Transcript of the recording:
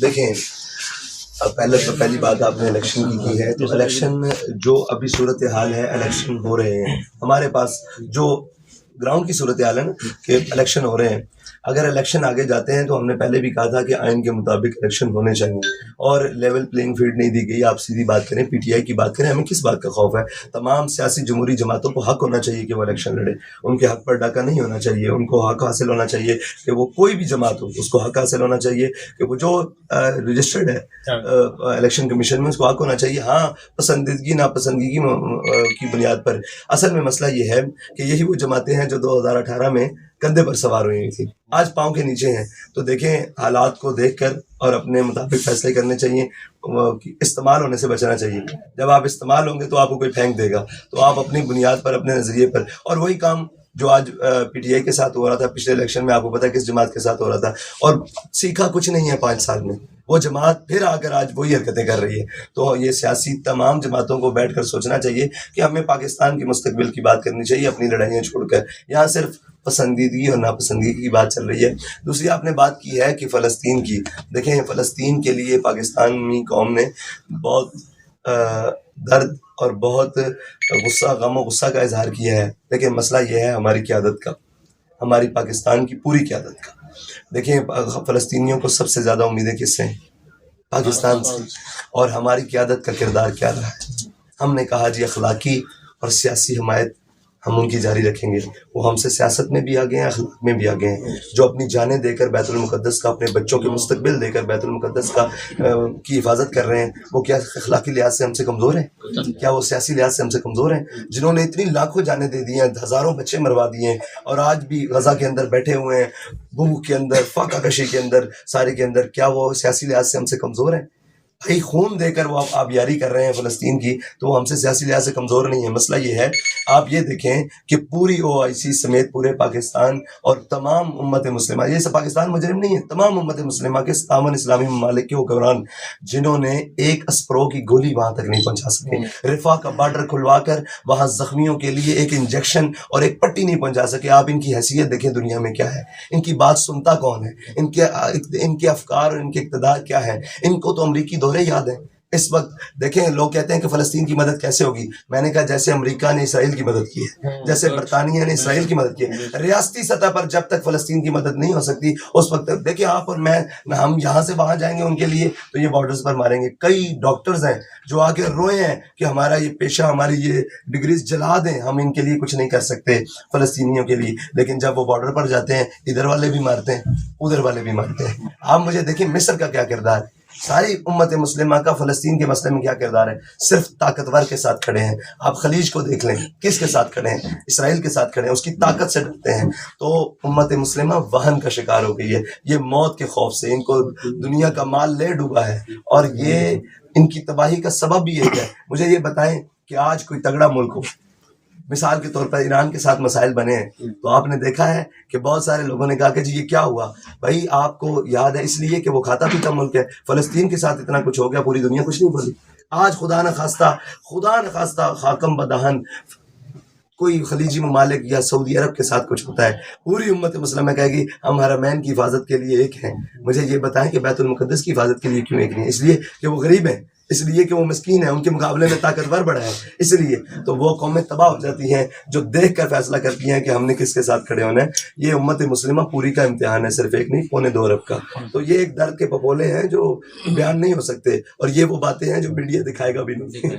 دیکھیں پہلی بات آپ نے الیکشن کی ہے، تو الیکشن جو ابھی صورتحال ہے، الیکشن ہو رہے ہیں ہمارے پاس، جو گراؤنڈ کی صورتحال ہے نا کہ الیکشن ہو رہے ہیں. اگر الیکشن آگے جاتے ہیں تو ہم نے پہلے بھی کہا تھا کہ آئین کے مطابق الیکشن ہونے چاہیے اور لیول پلینگ فیلڈ نہیں دی گئی. آپ سیدھی بات کریں، پی ٹی آئی کی بات کریں، ہمیں کس بات کا خوف ہے؟ تمام سیاسی جمہوری جماعتوں کو حق ہونا چاہیے کہ وہ الیکشن لڑے، ان کے حق پر ڈاکہ نہیں ہونا چاہیے، ان کو حق حاصل ہونا چاہیے کہ وہ کوئی بھی جماعت ہو اس کو حق حاصل ہونا چاہیے کہ وہ جو رجسٹرڈ ہے الیکشن کمیشن میں اس کو حق ہونا چاہیے. ہاں، پسندیدگی ناپسندگی کی بنیاد پر. اصل میں مسئلہ یہ ہے کہ یہی وہ جماعتیں ہیں جو 2018 میں کندھے پر سوار ہوئی تھی، آج پاؤں کے نیچے ہیں. تو دیکھیں، حالات کو دیکھ کر اور اپنے مطابق فیصلے کرنے چاہیے. استعمال ہونے سے بچنا چاہیے. جب آپ استعمال ہوں گے تو آپ کو کوئی پھینک دے گا، تو آپ اپنی بنیاد پر، اپنے نظریے پر. اور وہی کام جو آج پی ٹی آئی کے ساتھ ہو رہا تھا پچھلے الیکشن میں، آپ کو پتا ہے کس جماعت کے ساتھ ہو رہا تھا، اور سیکھا کچھ نہیں ہے 5 سال میں. وہ جماعت پھر آ کر آج وہی حرکتیں کر رہی ہے. تو یہ سیاسی تمام جماعتوں کو بیٹھ کر سوچنا چاہیے کہ ہمیں پاکستان کے مستقبل کی بات کرنی چاہیے، اپنی لڑائیاں چھوڑ کر. یہاں صرف پسندیدگی اور ناپسندیدگی کی بات چل رہی ہے. دوسری آپ نے بات کی ہے کہ فلسطین کی. دیکھیں، فلسطین کے لیے پاکستانی قوم نے بہت درد اور بہت غصہ، غم و غصہ کا اظہار کیا ہے. لیکن مسئلہ یہ ہے ہماری قیادت کا، ہماری پاکستان کی پوری قیادت کا. دیکھیں، فلسطینیوں کو سب سے زیادہ امیدیں کس سے ہیں؟ پاکستان سے. اور ہماری قیادت کا کردار کیا رہا ہے؟ ہم نے کہا جی اخلاقی اور سیاسی حمایت ہم ان کی جاری رکھیں گے. وہ ہم سے سیاست میں بھی آگے ہیں، اخلاق میں بھی آگے ہیں. جو اپنی جانیں دے کر بیت المقدس کا، اپنے بچوں کے مستقبل دے کر بیت المقدس کا کی حفاظت کر رہے ہیں، وہ کیا اخلاقی لحاظ سے ہم سے کمزور ہیں؟ کیا وہ سیاسی لحاظ سے ہم سے کمزور ہیں؟ جنہوں نے اتنی لاکھوں جانیں دے دی ہیں، ہزاروں بچے مروا دیے ہیں، اور آج بھی غزہ کے اندر بیٹھے ہوئے ہیں، بھوک کے اندر، فاقہ کشی کے اندر، سارے کے اندر. کیا وہ سیاسی لحاظ سے ہم سے کمزور ہیں؟ بھائی، خون دے کر وہ آبیاری کر رہے ہیں فلسطین کی، تو وہ ہم سے سیاسی لحاظ سے کمزور نہیں ہے. مسئلہ یہ ہے، آپ یہ دیکھیں کہ پوری OIC سمیت پورے پاکستان اور تمام امت مسلمہ، یہ سب پاکستان مجرم نہیں ہے، تمام امت مسلمہ کے 57 اسلامی ممالک کے حکمران جنہوں نے ایک اسپرو کی گولی وہاں تک نہیں پہنچا سکے، رفح کا بارڈر کھلوا کر وہاں زخمیوں کے لیے ایک انجیکشن اور ایک پٹی نہیں پہنچا سکے. آپ ان کی حیثیت دیکھیں دنیا میں کیا ہے، ان کی بات سنتا کون ہے، ان کے افکار اور ان کے اقتدار کیا ہے. ان کو تو امریکی دورے یاد ہیں. اس وقت دیکھیں، لوگ کہتے ہیں کہ فلسطین کی مدد کیسے ہوگی. میں نے کہا جیسے امریکہ نے اسرائیل کی مدد کی ہے، جیسے برطانیہ نے اسرائیل کی مدد کی ہے. ریاستی سطح پر جب تک فلسطین کی مدد نہیں ہو سکتی، اس وقت تک دیکھیں آپ اور میں، ہم یہاں سے وہاں جائیں گے ان کے لیے تو یہ بارڈرز پر ماریں گے. کئی ڈاکٹرز ہیں جو آ کے روئے ہیں کہ ہمارا یہ پیشہ، ہماری یہ ڈگریز جلا دیں، ہم ان کے لیے کچھ نہیں کر سکتے فلسطینیوں کے لیے. لیکن جب وہ بارڈر پر جاتے ہیں، ادھر والے بھی مارتے ہیں، ادھر والے بھی مارتے ہیں. آپ مجھے دیکھیں مصر کا کیا کردار ہے، ساری امت مسلمہ کا فلسطین کے مسئلے میں کیا کردار ہے. صرف طاقتور کے ساتھ کھڑے ہیں. آپ خلیج کو دیکھ لیں، کس کے ساتھ کھڑے ہیں؟ اسرائیل کے ساتھ کھڑے ہیں، اس کی طاقت سے ڈرتے ہیں. تو امت مسلمہ وہن کا شکار ہو گئی ہے، یہ موت کے خوف سے. ان کو دنیا کا مال لے ڈوبا ہے، اور یہ ان کی تباہی کا سبب بھی یہ ہے. مجھے یہ بتائیں کہ آج کوئی تگڑا ملک ہو، مثال کے طور پر ایران کے ساتھ مسائل بنے ہیں، تو آپ نے دیکھا ہے کہ بہت سارے لوگوں نے کہا کہ جی یہ کیا ہوا. بھائی آپ کو یاد ہے اس لیے کہ وہ کھاتا پیتا ملک ہے. فلسطین کے ساتھ اتنا کچھ ہو گیا، پوری دنیا کچھ نہیں بولی. آج خدا نخواستہ خاکم بدہن کوئی خلیجی ممالک یا سعودی عرب کے ساتھ کچھ ہوتا ہے، پوری امت مسلمہ کہے گی ہم حرمین کی حفاظت کے لیے ایک ہیں. مجھے یہ بتائیں کہ بیت المقدس کی حفاظت کے لیے کیوں ایک نہیں؟ اس لیے کہ وہ غریب ہیں، اس لیے کہ وہ مسکین ہیں، ان کے مقابلے میں طاقتور بڑا ہے، اس لیے. تو وہ قومیں تباہ ہو جاتی ہیں جو دیکھ کر فیصلہ کرتی ہیں کہ ہم نے کس کے ساتھ کھڑے ہونا ہے. یہ امت مسلمہ پوری کا امتحان ہے، صرف ایک نہیں، 2.25 ارب کا. تو یہ ایک درد کے پپولے ہیں جو بیان نہیں ہو سکتے، اور یہ وہ باتیں ہیں جو میڈیا دکھائے گا بھی نہیں.